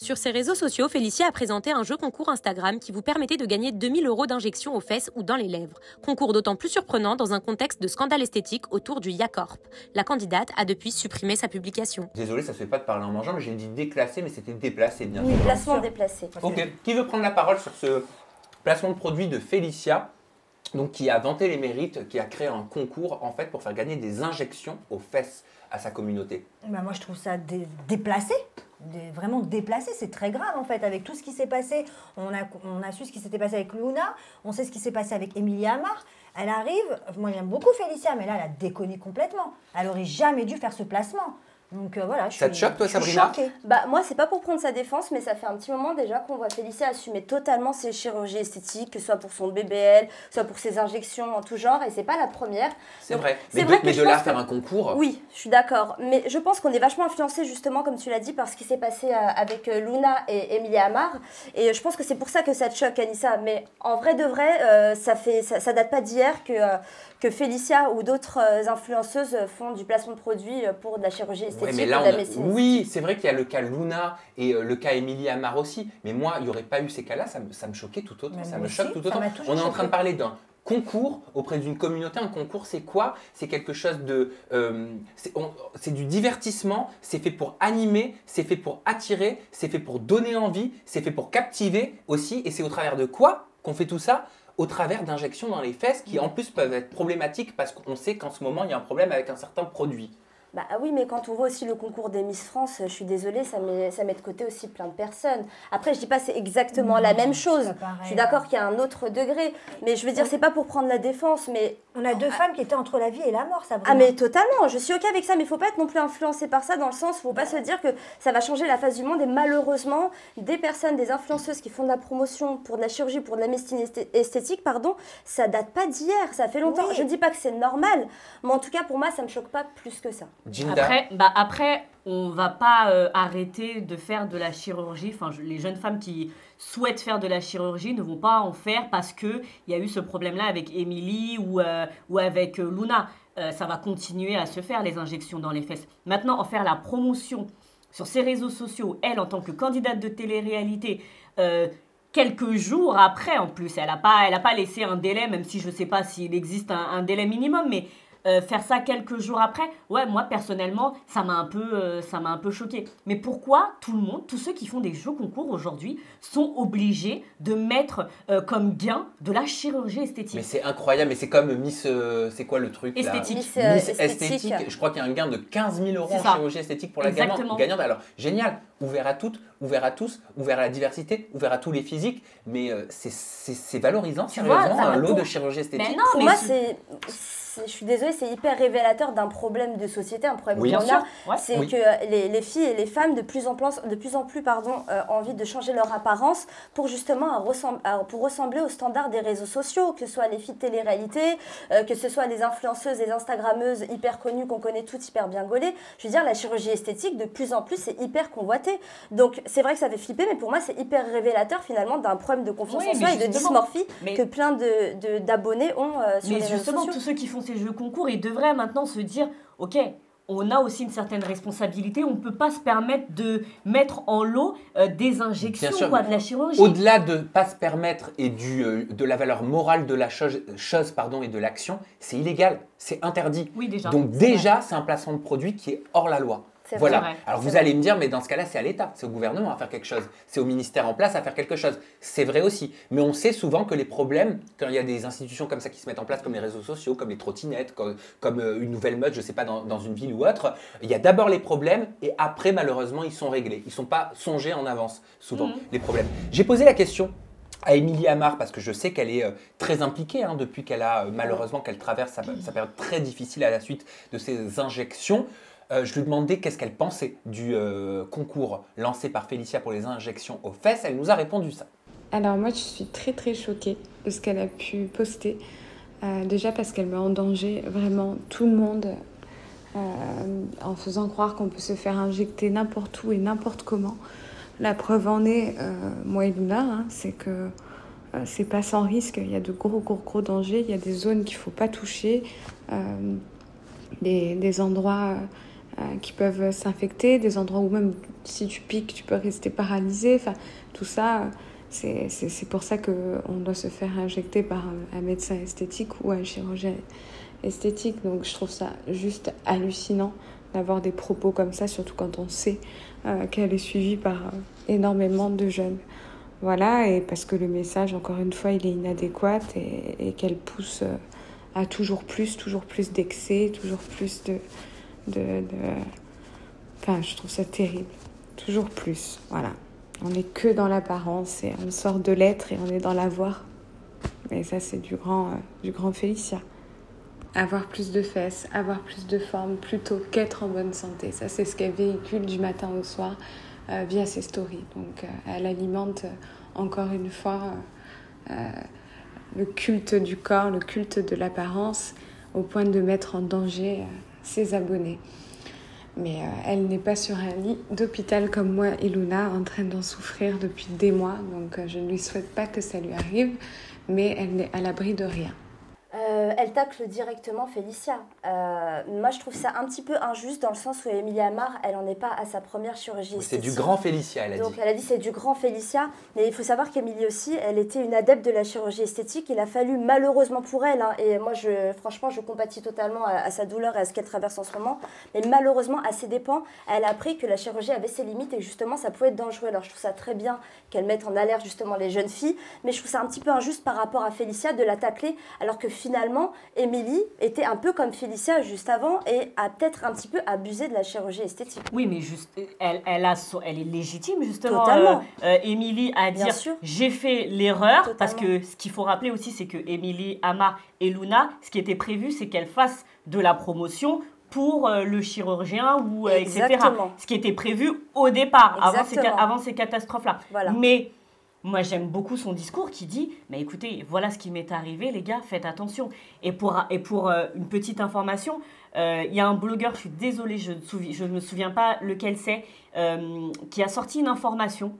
Sur ses réseaux sociaux, Félicia a présenté un jeu concours Instagram qui vous permettait de gagner 2000 € d'injection aux fesses ou dans les lèvres. Concours d'autant plus surprenant dans un contexte de scandale esthétique autour du Yacorp. La candidate a depuis supprimé sa publication. Désolé, ça se fait pas de parler en mangeant, mais j'ai dit déclassé, mais c'était déplacé, bien Oui, sûr. placement déplacé. Ok, qui veut prendre la parole sur ce placement de produit de Félicia, donc qui a vanté les mérites, qui a créé un concours en fait pour faire gagner des injections aux fesses à sa communauté? Bah moi, je trouve ça déplacé. Vraiment déplacé, c'est très grave en fait, avec tout ce qui s'est passé. On a su ce qui s'était passé avec Luna, on sait ce qui s'est passé avec Émilie Amar. Elle arrive, moi j'aime beaucoup Félicia, mais là elle a déconné complètement. Elle aurait jamais dû faire ce placement. Donc voilà, Ça te choque, toi, Sabrina? choquée. Bah moi c'est pas pour prendre sa défense, mais ça fait un petit moment déjà qu'on voit Félicia assumer totalement ses chirurgies esthétiques, que ce soit pour son BBL, soit pour ses injections en tout genre, et c'est pas la première. C'est Donc, vrai, c'est mais vrai que de je là à pense faire que- un concours. Oui, je suis d'accord, mais je pense qu'on est vachement influencé justement, comme tu l'as dit, par ce qui s'est passé avec Luna et Émilie Amar, et je pense que c'est pour ça que ça te choque, Anissa, mais en vrai de vrai, ça date pas d'hier que Félicia ou d'autres influenceuses font du placement de produits pour de la chirurgie esthétique Ouais, mais ou là, de la médecine. oui, c'est vrai qu'il y a le cas Luna et le cas Émilie Amar aussi. Mais moi, il n'y aurait pas eu ces cas-là, ça me choquait tout autant. Mais Ça moi me aussi, choque tout ça autant. m'a toujours On est en train de choquée. parler d'un concours auprès d'une communauté. Un concours, c'est quoi? C'est quelque chose de... c'est du divertissement, c'est fait pour animer, c'est fait pour attirer, c'est fait pour donner envie, c'est fait pour captiver aussi. Et c'est au travers de quoi qu'on fait tout ça? Au travers d'injections dans les fesses qui en plus peuvent être problématiques parce qu'on sait qu'en ce moment il y a un problème avec un certain produit. Bah oui, mais quand on voit aussi le concours des Miss France, je suis désolée, ça met de côté aussi plein de personnes. Après, je dis pas c'est exactement la même chose. pas pareil, Je suis d'accord qu'il y a un autre degré, mais je veux dire, c'est pas pour prendre la défense, mais On a deux femmes qui étaient entre la vie et la mort, ça. ah mais totalement, je suis ok avec ça, mais il faut pas être non plus influencé par ça dans le sens où faut pas se dire que ça va changer la face du monde et malheureusement des personnes, des influenceuses qui font de la promotion pour de la chirurgie, pour de la médecine esthétique, pardon, ça date pas d'hier, ça fait longtemps. Oui. Je dis pas que c'est normal, mais en tout cas pour moi ça me choque pas plus que ça. Jinda, Après, on va pas arrêter de faire de la chirurgie. Enfin, les jeunes femmes qui souhaitent faire de la chirurgie ne vont pas en faire parce qu'il y a eu ce problème-là avec Émilie ou avec Luna. Ça va continuer à se faire, les injections dans les fesses. Maintenant, en faire la promotion sur ses réseaux sociaux, elle, en tant que candidate de télé-réalité, quelques jours après, en plus, elle a pas laissé un délai, même si je ne sais pas s'il existe un délai minimum, mais faire ça quelques jours après, ouais, moi personnellement, ça m'a un peu choqué. Mais pourquoi tout le monde, tous ceux qui font des jeux concours aujourd'hui, sont obligés de mettre comme gain de la chirurgie esthétique? mais c'est incroyable, mais c'est comme Miss, c'est quoi le truc là? Esthétique. Miss, Miss esthétique, je crois qu'il y a un gain de 15 000 € C'est en ça. chirurgie esthétique pour la Exactement. gagnante. Alors, génial, ouvert à toutes, ouvert à tous, ouvert à la diversité, ouvert à tous les physiques, mais c'est valorisant, Tu vois, sérieusement, ça un va lot pour- de chirurgie esthétique. Mais non, Pour mais moi, c'est- je suis désolée, c'est hyper révélateur d'un problème de société, un problème Oui. qu'on Bien a. sûr, ouais. C'est Oui. que les filles et les femmes de plus en plus, ont envie de changer leur apparence pour justement pour ressembler aux standards des réseaux sociaux, que ce soit les filles de télé-réalité, que ce soit les influenceuses, les instagrammeuses hyper connues qu'on connaît toutes hyper bien gaulées. Je veux dire, la chirurgie esthétique, de plus en plus, c'est hyper convoité. Donc c'est vrai que ça fait flipper, mais pour moi, c'est hyper révélateur finalement d'un problème de confiance Oui, en mais soi et de justement, dysmorphie mais- que plein d'abonnés ont sur Mais les réseaux justement, sociaux. tous ceux qui font ces jeux concours, ils devraient maintenant se dire, ok, on a aussi une certaine responsabilité, on ne peut pas se permettre de mettre en lot des injections, Bien sûr. quoi, de la chirurgie. Au-delà de ne pas se permettre et de la valeur morale de la chose et de l'action, c'est illégal, c'est interdit. Oui, déjà. Donc déjà, c'est un placement de produit qui est hors la loi. C'est Voilà. vrai. Alors C'est vous vrai. allez me dire, mais dans ce cas-là, c'est à l'État, c'est au gouvernement à faire quelque chose, c'est au ministère en place à faire quelque chose. C'est vrai aussi. Mais on sait souvent que les problèmes, quand il y a des institutions comme ça qui se mettent en place, comme les réseaux sociaux, comme les trottinettes, comme une nouvelle mode, je ne sais pas, dans une ville ou autre, il y a d'abord les problèmes et après, malheureusement, ils sont réglés. Ils ne sont pas songés en avance, souvent, les problèmes. J'ai posé la question à Émilie Amar parce que je sais qu'elle est très impliquée depuis qu'elle a malheureusement qu'elle traverse sa période très difficile à la suite de ces injections. Je lui demandais qu'est-ce qu'elle pensait du concours lancé par Félicia pour les injections aux fesses. Elle nous a répondu ça. Alors moi, je suis très très choquée de ce qu'elle a pu poster. Déjà parce qu'elle met en danger vraiment tout le monde en faisant croire qu'on peut se faire injecter n'importe où et n'importe comment. La preuve en est, moi et Luna, c'est que c'est pas sans risque. Il y a de gros dangers. Il y a des zones qu'il faut pas toucher, des endroits qui peuvent s'infecter, des endroits où même si tu piques, tu peux rester paralysé. Enfin, tout ça, c'est pour ça qu'on doit se faire injecter par un médecin esthétique ou un chirurgien esthétique. Donc je trouve ça juste hallucinant d'avoir des propos comme ça, surtout quand on sait qu'elle est suivie par énormément de jeunes. Voilà, et parce que le message, encore une fois, il est inadéquat et qu'elle pousse à toujours plus d'excès, toujours plus Enfin, je trouve ça terrible. Toujours plus, voilà. On n'est que dans l'apparence et on sort de l'être et on est dans l'avoir. Et ça, c'est du grand Félicia. Avoir plus de fesses, avoir plus de forme, plutôt qu'être en bonne santé. Ça, c'est ce qu'elle véhicule du matin au soir via ses stories. Donc, elle alimente encore une fois le culte du corps, le culte de l'apparence, au point de mettre en danger ses abonnés. Mais elle n'est pas sur un lit d'hôpital comme moi et Luna, en train d'en souffrir depuis des mois. Donc, je ne lui souhaite pas que ça lui arrive, mais elle n'est à l'abri de rien. Elle tacle directement Félicia. Moi, je trouve ça un petit peu injuste dans le sens où Émilie Amar, elle n'en est pas à sa première chirurgie esthétique. C'est du grand Félicia, elle a dit. Donc, elle a dit c'est du grand Félicia. Mais il faut savoir qu'Émilie aussi, elle était une adepte de la chirurgie esthétique. Il a fallu, malheureusement pour elle, hein, et moi, franchement, je compatis totalement à sa douleur et à ce qu'elle traverse en ce moment. Mais malheureusement, à ses dépens, elle a appris que la chirurgie avait ses limites et que justement, ça pouvait être dangereux. Alors, je trouve ça très bien qu'elle mette en alerte justement les jeunes filles. Mais je trouve ça un petit peu injuste par rapport à Félicia de la tacler, alors que finalement, Émilie était un peu comme Félicia juste avant et a peut-être un petit peu abusé de la chirurgie esthétique. Oui, mais juste, elle est légitime justement, Totalement. Émilie, à Bien dire sûr. j'ai fait l'erreur. Totalement. Parce que ce qu'il faut rappeler aussi, c'est que Émilie, Amar et Luna, ce qui était prévu, c'est qu'elles fassent de la promotion pour le chirurgien ou etc. Exactement. Ce qui était prévu au départ, Exactement. avant ces catastrophes-là. Voilà. Mais moi, j'aime beaucoup son discours qui dit « Mais écoutez, voilà ce qui m'est arrivé, les gars, faites attention. » Et pour une petite information, il y a un blogueur, je suis désolée, je ne me souviens pas lequel c'est, qui a sorti une information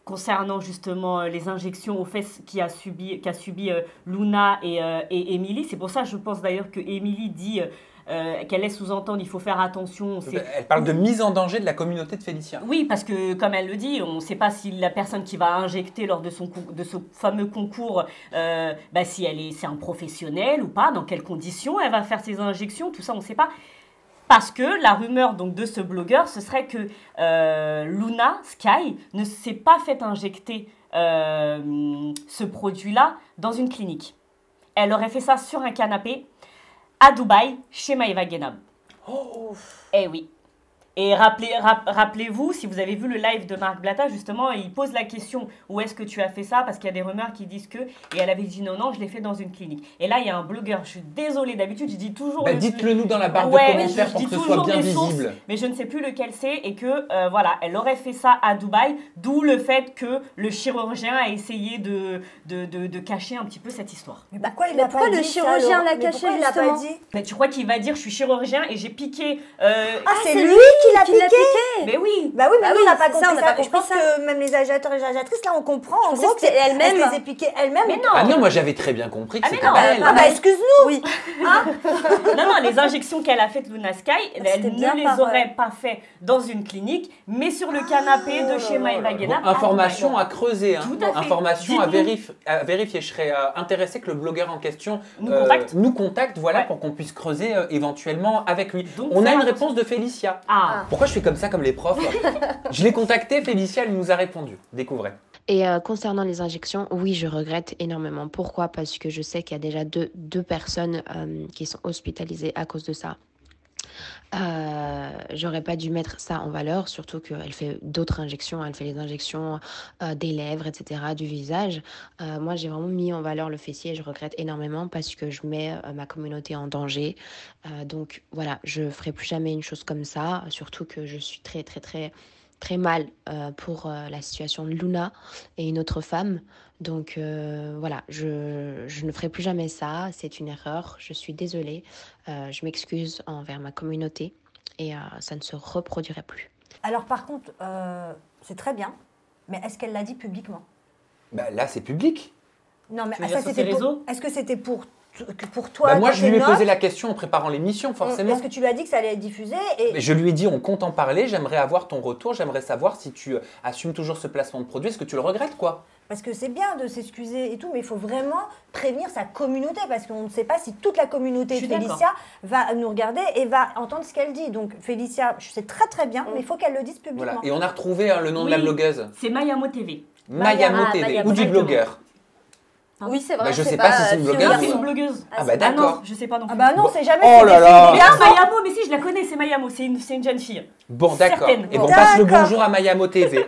concernant justement les injections aux fesses qu'a subi Luna et Émilie. C'est pour ça, je pense d'ailleurs que Émilie dit qu'elle laisse sous-entendre il faut faire attention. Elle parle de mise en danger de la communauté de Félicia. Oui, parce que comme elle le dit, on ne sait pas si la personne qui va injecter lors de ce fameux concours, si c'est un professionnel ou pas, dans quelles conditions elle va faire ses injections, tout ça on ne sait pas. Parce que la rumeur donc, de ce blogueur, ce serait que Luna Sky ne s'est pas fait injecter ce produit-là dans une clinique. Elle aurait fait ça sur un canapé à Dubaï, chez Maïva Guénab. Oh. Eh oui. Et rappelez-vous, si vous avez vu le live de Marc Blatta, justement, il pose la question « Où est-ce que tu as fait ça ?» Parce qu'il y a des rumeurs qui disent que... Et elle avait dit « Non, je l'ai fait dans une clinique. » Et là, il y a un blogueur, je suis désolée, d'habitude, je dis toujours... Dites-le nous dans la barre de commentaires pour que ce soit bien visible. Mais je ne sais plus lequel c'est et que, elle aurait fait ça à Dubaï, d'où le fait que le chirurgien a essayé de cacher un petit peu cette histoire. Mais pourquoi le chirurgien l'a caché, justement ? Mais tu crois qu'il va dire « Je suis chirurgien et j'ai piqué... c'est lui qui l'a piqué. Mais oui. Bah oui, mais Bah nous, oui, on n'a pas c'est compris ça, on n'a ça. pas Je compris pense ça. que même les agitateurs et les agitatrices, là, on comprend. En pensais gros, que c'était elle-même. Elle les a piquées elle-même. Mais non. Ah non, moi j'avais très bien compris que Ah, mais c'était non. pas elle. Ah bah excuse-nous. Oui. Non, les injections qu'elle a faites Luna Sky, elle bien ne les par aurait pas fait dans une clinique, mais sur le canapé de chez Maïva Guénab. Information à creuser, hein. Tout à fait. Information à Dites-nous. vérifier. Je serais intéressé que le blogueur en question Nous contacte, Ouais. pour qu'on puisse creuser éventuellement avec lui. Donc, On a faire une attention. réponse de Félicia. Ah. Pourquoi je fais comme ça comme les profs Je l'ai contactée, Félicia, elle nous a répondu. Découvrez. Et concernant les injections, oui, je regrette énormément. Pourquoi ? Parce que je sais qu'il y a déjà deux personnes qui sont hospitalisées à cause de ça. J'aurais pas dû mettre ça en valeur, surtout qu'elle fait d'autres injections, elle fait les injections des lèvres, etc., du visage. Moi, j'ai vraiment mis en valeur le fessier et je regrette énormément parce que je mets ma communauté en danger. Donc voilà, je ferai plus jamais une chose comme ça, surtout que je suis très, très, très, très mal pour la situation de Luna et une autre femme. Donc voilà, je ne ferai plus jamais ça, c'est une erreur, je suis désolée, je m'excuse envers ma communauté et ça ne se reproduirait plus. Alors par contre, c'est très bien, mais est-ce qu'elle l'a dit publiquement ? Bah, là, c'est public. Non, mais Tu veux dire sur ses c'était réseaux ? est-ce que c'était pour pour toi, Bah, moi, dans je tes lui ai posé notes, la question en préparant l'émission, forcément. Est-ce que tu lui as dit que ça allait être diffusé et... Mais je lui ai dit, on compte en parler, j'aimerais avoir ton retour, j'aimerais savoir si tu assumes toujours ce placement de produit, est-ce que tu le regrettes, quoi? Parce que c'est bien de s'excuser et tout, mais il faut vraiment prévenir sa communauté parce qu'on ne sait pas si toute la communauté Je de suis Félicia va nous regarder et va entendre ce qu'elle dit. Donc Félicia, je sais très très bien, mais il faut qu'elle le dise publiquement. Voilà. Et on a retrouvé le nom de la Oui. blogueuse. C'est Mayamo TV. Mayamo Ah, TV, Mayamo, ou du exactement. blogueur. Oui, c'est vrai. Bah, je sais pas si c'est une fille ou blogueuse. Non, garçon. c'est une blogueuse. Ah bah c'est pas- Non, d'accord. je sais pas non plus. Ah bah non, Bon. c'est jamais Oh c'est là des là. filles et des Ah, garçons. Mayamo, mais si, je la connais, c'est Mayamo, c'est une jeune fille. Bon, d'accord. Certaine. Et bon, passe le D'accord. bonjour à Mayamo TV.